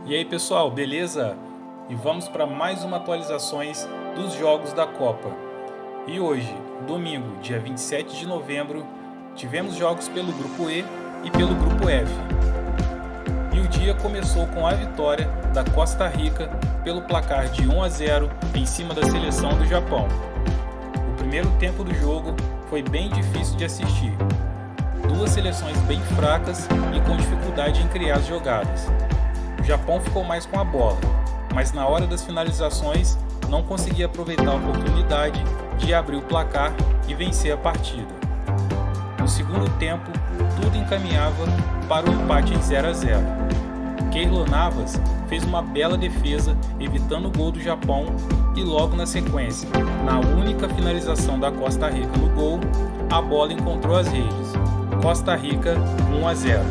E aí pessoal, beleza? E vamos para mais uma atualizações dos jogos da Copa. E hoje, domingo, dia 27 de novembro, tivemos jogos pelo Grupo E e pelo Grupo F. E o dia começou com a vitória da Costa Rica pelo placar de 1-0 em cima da seleção do Japão. O primeiro tempo do jogo foi bem difícil de assistir. Duas seleções bem fracas e com dificuldade em criar as jogadas. O Japão ficou mais com a bola, mas na hora das finalizações não conseguia aproveitar a oportunidade de abrir o placar e vencer a partida. No segundo tempo, tudo encaminhava para o empate em 0-0. Keylor Navas fez uma bela defesa, evitando o gol do Japão, e logo na sequência, na única finalização da Costa Rica no gol, a bola encontrou as redes. Costa Rica 1-0.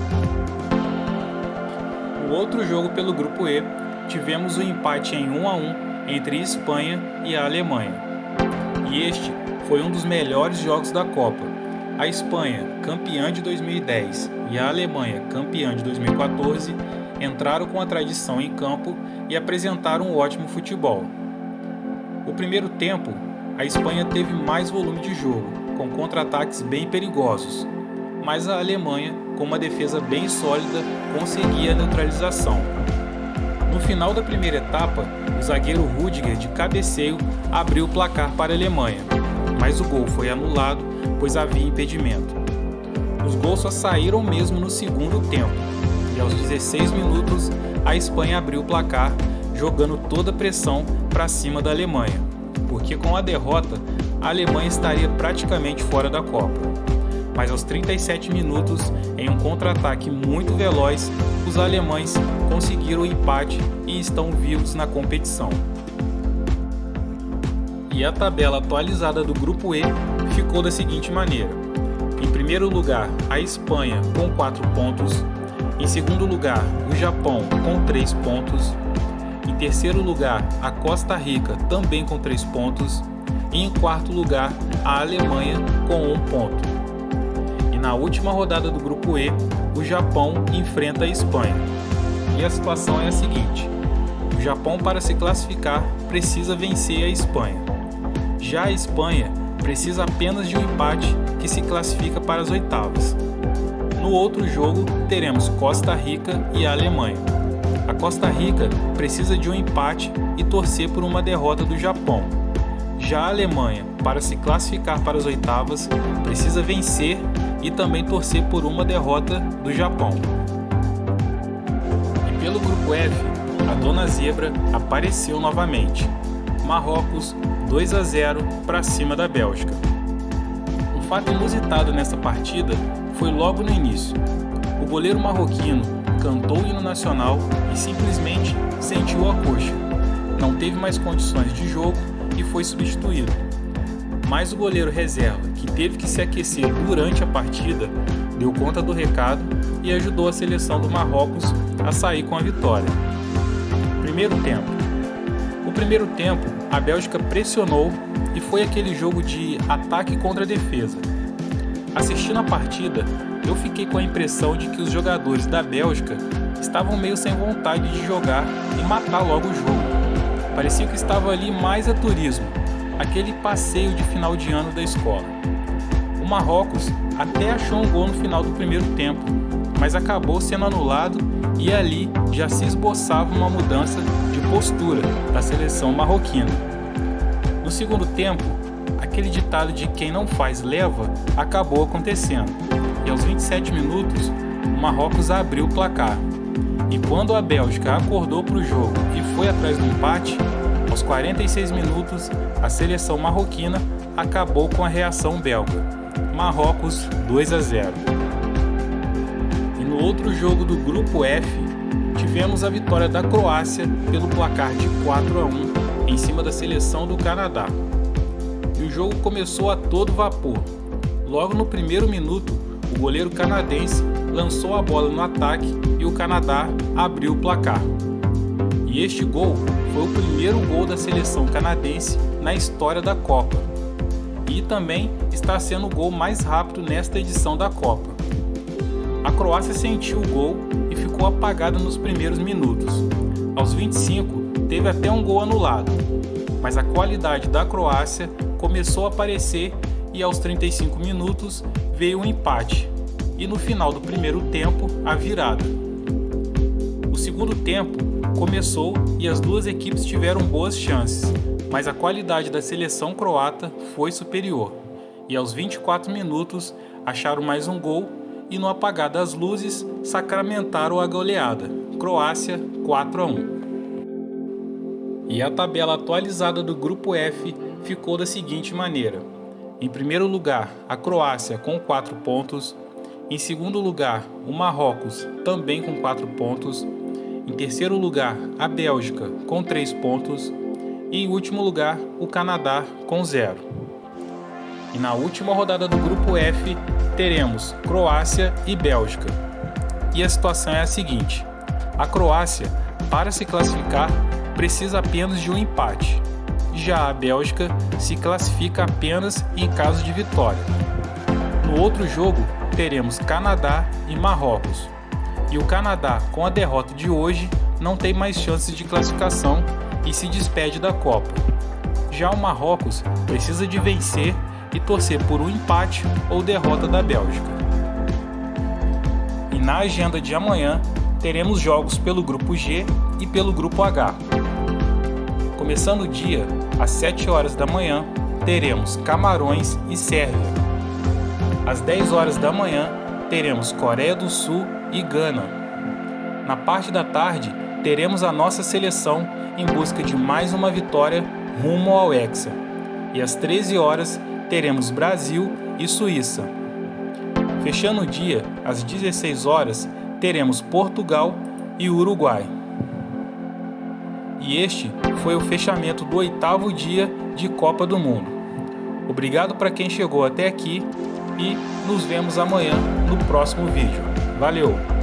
No outro jogo pelo Grupo E, tivemos o empate em 1-1 entre Espanha e a Alemanha. E este foi um dos melhores jogos da Copa. A Espanha, campeã de 2010, e a Alemanha, campeã de 2014, entraram com a tradição em campo e apresentaram um ótimo futebol. O primeiro tempo, a Espanha teve mais volume de jogo, com contra-ataques bem perigosos, mas a Alemanha, com uma defesa bem sólida, conseguia a neutralização. No final da primeira etapa, o zagueiro Rüdiger, de cabeceio, abriu o placar para a Alemanha, mas o gol foi anulado, pois havia impedimento. Os gols só saíram mesmo no segundo tempo, e aos 16 minutos, a Espanha abriu o placar, jogando toda a pressão para cima da Alemanha, porque com a derrota, a Alemanha estaria praticamente fora da Copa. Mas aos 37 minutos, em um contra-ataque muito veloz, os alemães conseguiram o empate e estão vivos na competição. E a tabela atualizada do Grupo E ficou da seguinte maneira: em primeiro lugar, a Espanha com 4 pontos, em segundo lugar, o Japão com 3 pontos, em terceiro lugar, a Costa Rica também com 3 pontos, e em quarto lugar, a Alemanha com 1 ponto. Na última rodada do Grupo E, o Japão enfrenta a Espanha. E a situação é a seguinte: o Japão, para se classificar, precisa vencer a Espanha. Já a Espanha precisa apenas de um empate que se classifica para as oitavas. No outro jogo, teremos Costa Rica e a Alemanha. A Costa Rica precisa de um empate e torcer por uma derrota do Japão. Já a Alemanha, para se classificar para as oitavas, precisa vencer e também torcer por uma derrota do Japão. E pelo Grupo F, a Dona Zebra apareceu novamente. Marrocos 2-0 para cima da Bélgica. Um fato inusitado nessa partida foi logo no início. O goleiro marroquino cantou o hino nacional e simplesmente sentiu a coxa. Não teve mais condições de jogo e foi substituído. Mas o goleiro reserva, que teve que se aquecer durante a partida, deu conta do recado e ajudou a seleção do Marrocos a sair com a vitória. Primeiro tempo. No primeiro tempo, a Bélgica pressionou e foi aquele jogo de ataque contra defesa. Assistindo a partida, eu fiquei com a impressão de que os jogadores da Bélgica estavam meio sem vontade de jogar e matar logo o jogo. Parecia que estava ali mais a turismo, aquele passeio de final de ano da escola. O Marrocos até achou um gol no final do primeiro tempo, mas acabou sendo anulado e ali já se esboçava uma mudança de postura da seleção marroquina. No segundo tempo, aquele ditado de quem não faz leva acabou acontecendo, e aos 27 minutos, o Marrocos abriu o placar. E quando a Bélgica acordou para o jogo e foi atrás do empate, aos 46 minutos, a seleção marroquina acabou com a reação belga. Marrocos 2-0. E no outro jogo do Grupo F, tivemos a vitória da Croácia pelo placar de 4-1 em cima da seleção do Canadá. E o jogo começou a todo vapor. Logo no primeiro minuto, o goleiro canadense lançou a bola no ataque e o Canadá abriu o placar. E este gol foi o primeiro gol da seleção canadense na história da Copa. E também está sendo o gol mais rápido nesta edição da Copa. A Croácia sentiu o gol e ficou ficou apagada nos primeiros minutos. Aos 25, teve até um gol anulado, mas a qualidade da Croácia começou a aparecer e aos 35 minutos veio o empate e no final do primeiro tempo a virada. O segundo tempo começou e as duas equipes tiveram boas chances, mas a qualidade da seleção croata foi superior e aos 24 minutos acharam mais um gol e no apagar das luzes sacramentaram a goleada, Croácia 4-1. E a tabela atualizada do grupo F ficou da seguinte maneira: em primeiro lugar, a Croácia com 4 pontos, em segundo lugar, o Marrocos também com 4 pontos, em terceiro lugar, a Bélgica com 3 pontos e em último lugar, o Canadá com 0. E na última rodada do grupo F, teremos Croácia e Bélgica. E a situação é a seguinte: a Croácia, para se classificar, precisa apenas de um empate. Já a Bélgica se classifica apenas em caso de vitória. No outro jogo, teremos Canadá e Marrocos. E o Canadá, com a derrota de hoje, não tem mais chances de classificação e se despede da Copa. Já o Marrocos precisa de vencer e torcer por um empate ou derrota da Bélgica. E na agenda de amanhã, teremos jogos pelo grupo G e pelo grupo H. Começando o dia, às 7 horas da manhã, teremos Camarões e Sérvia. Às 10 horas da manhã, teremos Coreia do Sul e Gana. Na parte da tarde, teremos a nossa seleção em busca de mais uma vitória rumo ao Hexa. E às 13 horas, teremos Brasil e Suíça. Fechando o dia, às 16 horas, teremos Portugal e Uruguai. E este foi o fechamento do 8º dia de Copa do Mundo. Obrigado para quem chegou até aqui e nos vemos amanhã no próximo vídeo. Valeu!